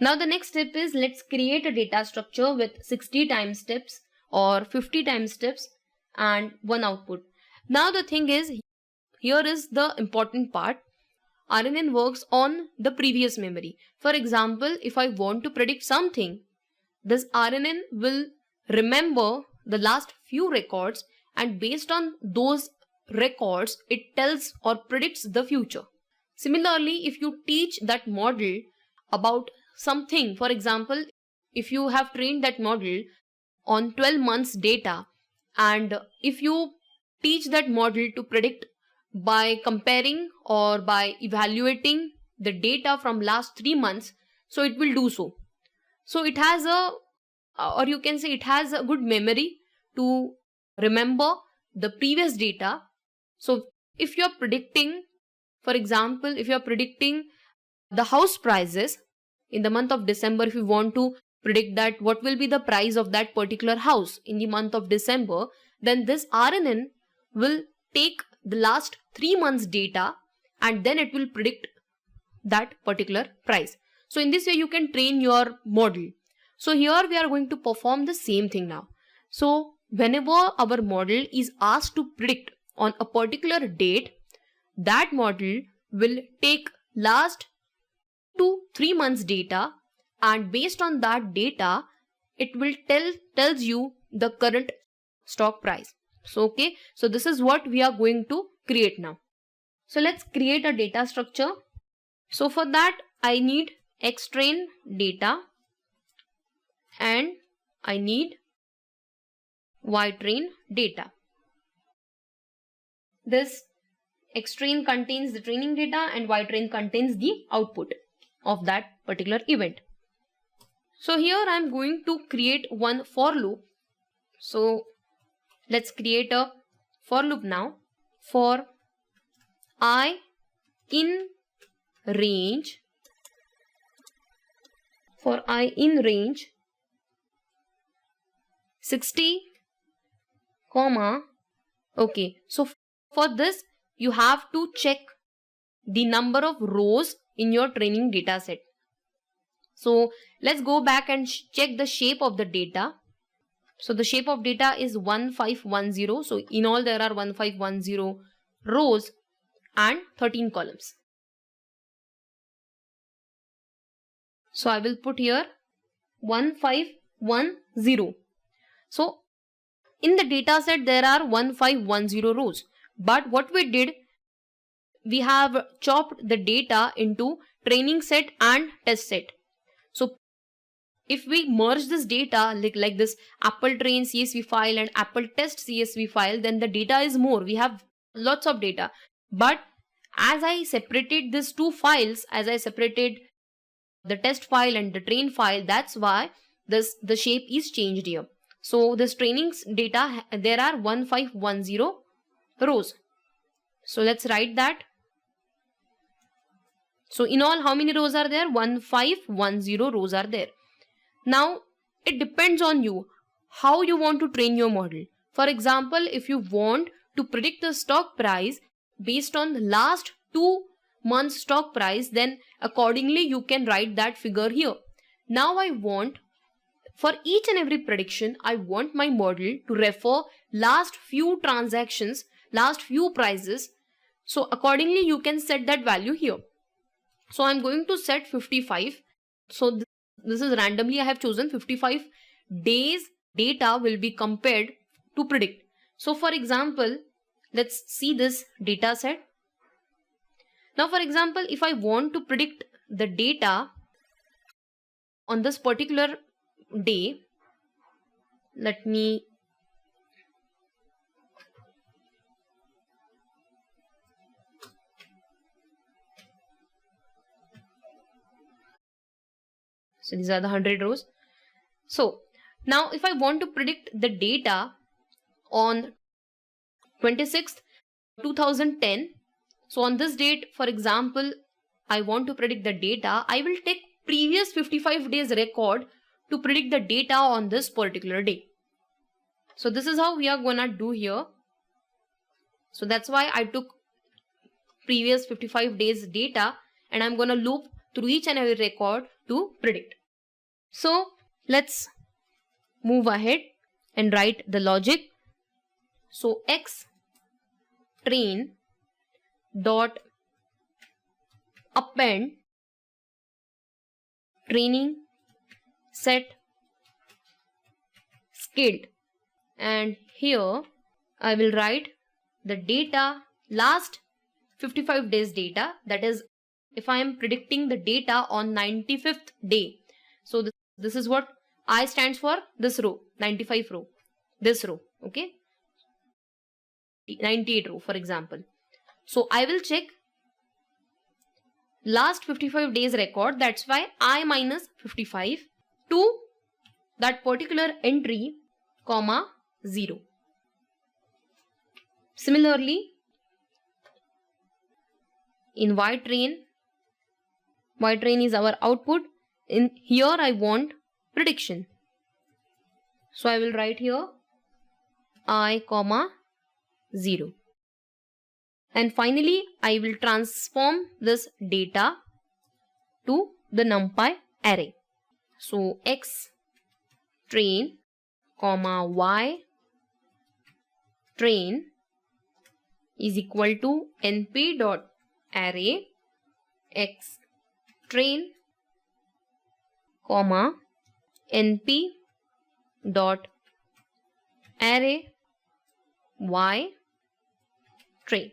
Now the next step is, let's create a data structure with 60 time steps or 50 time steps and one output. Now the thing is, here is the important part. RNN works on the previous memory. For example, if I want to predict something, this RNN will remember the last few records, and based on those records, it tells or predicts the future. Similarly, if you teach that model about something, for example, if you have trained that model on 12 months data, and if you teach that model to predict by comparing or by evaluating the data from last 3 months, so it will do so. So it has or you can say it has a good memory to remember the previous data. So if you are predicting, for example, if you are predicting the house prices in the month of December, if you want to predict that what will be the price of that particular house in the month of December, then this RNN will take the last 3 months data and then it will predict that particular price. So in this way you can train your model. So here we are going to perform the same thing now. So whenever our model is asked to predict on a particular date, that model will take last 2-3 months data, and based on that data it will tells you the current stock price. So okay, so this is what we are going to create now. So let's create a data structure. So for that I need xtrain data and I need ytrain data. This xtrain contains the training data and ytrain contains the output of that particular event. So here I am going to create one for loop. So let's create a for loop now. For I in range, for I in range 60, okay. So for this you have to check the number of rows in your training data set. So let's go back and check the shape of the data. So the shape of data is 1510. So in all there are 1510 rows and 13 columns. So I will put here 1510. So in the data set there are 1510 rows. But what we did, we have chopped the data into training set and test set. So if we merge this data like this Apple train CSV file and Apple test CSV file, then the data is more. We have lots of data. But as I separated these two files, as I separated the test file and the train file, that's why the shape is changed here. So this trainings data, there are 1510 rows. So let's write that. So in all, how many rows are there? 1510 rows are there. Now it depends on you how you want to train your model. For example, if you want to predict the stock price based on the last 2 months stock price, then accordingly you can write that figure here. Now I want, for each and every prediction, I want my model to refer last few transactions, last few prices. So accordingly you can set that value here. So I'm going to set 55. So this is randomly I have chosen 55 days data will be compared to predict. So for example, let's see this data set. Now for example, if I want to predict the data on this particular day, let me so these are the 100 rows. So now if I want to predict the data on 26th 2010, so on this date, for example, I want to predict the data, I will take previous 55 days record to predict the data on this particular day. So this is how we are gonna do here. So that's why I took previous 55 days data and I'm gonna loop through each and every record to predict. So let's move ahead and write the logic. So X train dot append training set skilled, and here I will write the data, last 55 days data, that is if I am predicting the data on 95th day. So this is what I stands for, this row, 95 row, this row, okay, 98 row for example. So I will check last 55 days record, that's why I minus 55 to that particular entry, comma 0. Similarly, in Y train is our output. In here I want prediction. So I will write here I comma 0. And finally, I will transform this data to the NumPy array. So X train comma Y train is equal to np dot array X train comma np dot array Y train.